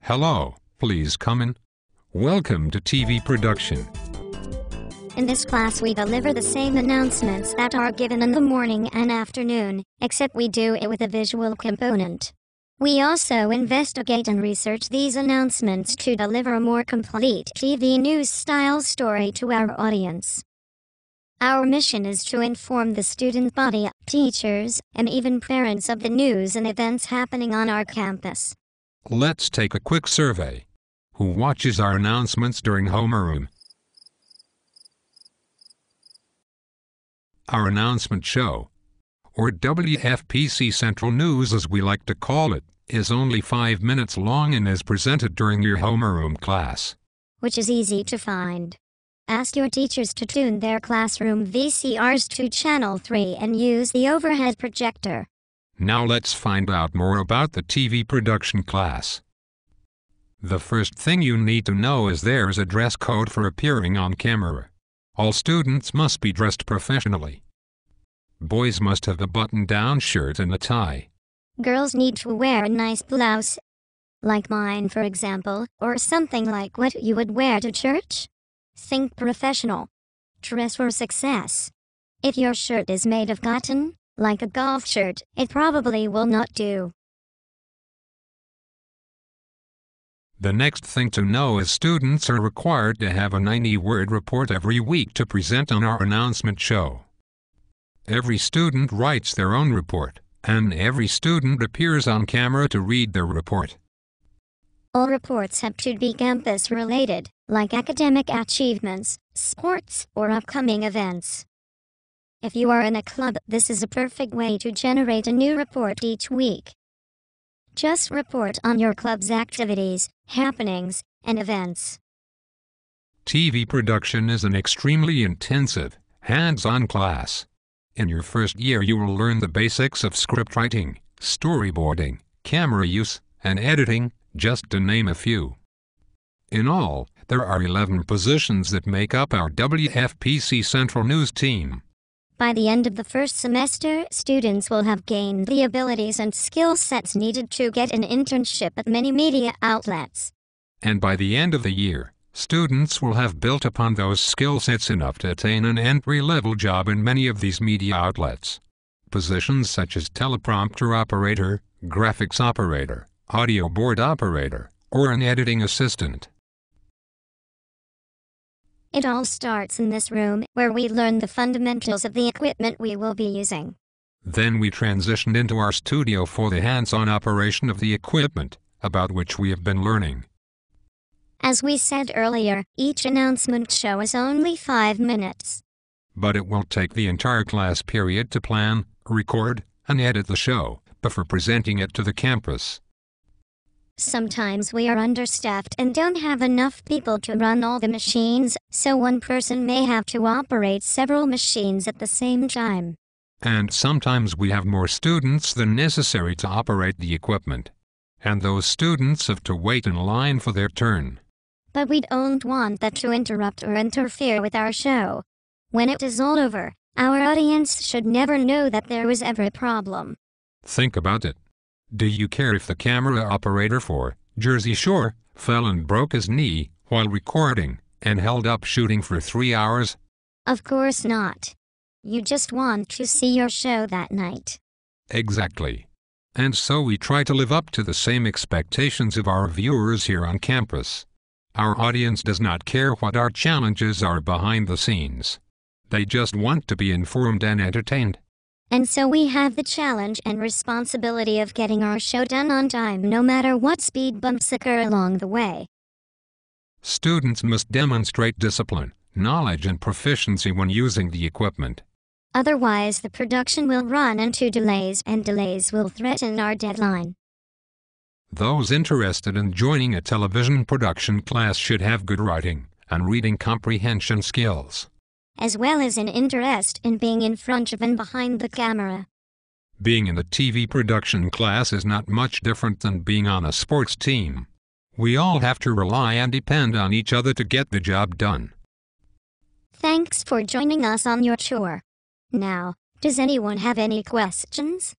Hello, please come in. Welcome to TV production. In this class we deliver the same announcements that are given in the morning and afternoon, except we do it with a visual component. We also investigate and research these announcements to deliver a more complete TV news-style story to our audience. Our mission is to inform the student body, teachers, and even parents of the news and events happening on our campus. Let's take a quick survey. Who watches our announcements during homeroom? Our announcement show, or WFPC Central News as we like to call it, is only 5 minutes long and is presented during your homeroom class. Which is easy to find. Ask your teachers to tune their classroom VCRs to Channel 3 and use the overhead projector. Now let's find out more about the TV production class. The first thing you need to know is there is a dress code for appearing on camera. All students must be dressed professionally. Boys must have a button-down shirt and a tie. Girls need to wear a nice blouse, like mine for example, or something like what you would wear to church. Think professional. Dress for success. If your shirt is made of cotton, like a golf shirt, it probably will not do. The next thing to know is students are required to have a 90-word report every week to present on our announcement show. Every student writes their own report, and every student appears on camera to read their report. All reports have to be campus-related, like academic achievements, sports, or upcoming events. If you are in a club, this is a perfect way to generate a new report each week. Just report on your club's activities, happenings, and events. TV production is an extremely intensive, hands-on class. In your first year you will learn the basics of script writing, storyboarding, camera use, and editing, just to name a few. In all, there are 11 positions that make up our WFPC Central News team. By the end of the first semester, students will have gained the abilities and skill sets needed to get an internship at many media outlets. And by the end of the year, students will have built upon those skill sets enough to attain an entry-level job in many of these media outlets. Positions such as teleprompter operator, graphics operator, audio board operator, or an editing assistant. It all starts in this room, where we learn the fundamentals of the equipment we will be using. Then we transitioned into our studio for the hands-on operation of the equipment, about which we have been learning. As we said earlier, each announcement show is only 5 minutes. But it will take the entire class period to plan, record, and edit the show, before presenting it to the campus. Sometimes we are understaffed and don't have enough people to run all the machines, so one person may have to operate several machines at the same time. And sometimes we have more students than necessary to operate the equipment. And those students have to wait in line for their turn. But we don't want that to interrupt or interfere with our show. When it is all over, our audience should never know that there was ever a problem. Think about it. Do you care if the camera operator for Jersey Shore fell and broke his knee while recording and held up shooting for 3 hours? Of course not. You just want to see your show that night. Exactly. And so we try to live up to the same expectations of our viewers here on campus. Our audience does not care what our challenges are behind the scenes. They just want to be informed and entertained. And so we have the challenge and responsibility of getting our show done on time no matter what speed bumps occur along the way. Students must demonstrate discipline, knowledge and proficiency when using the equipment. Otherwise the production will run into delays and delays will threaten our deadline. Those interested in joining a television production class should have good writing and reading comprehension skills, as well as an interest in being in front of and behind the camera. Being in the TV production class is not much different than being on a sports team. We all have to rely and depend on each other to get the job done. Thanks for joining us on your tour. Now, does anyone have any questions?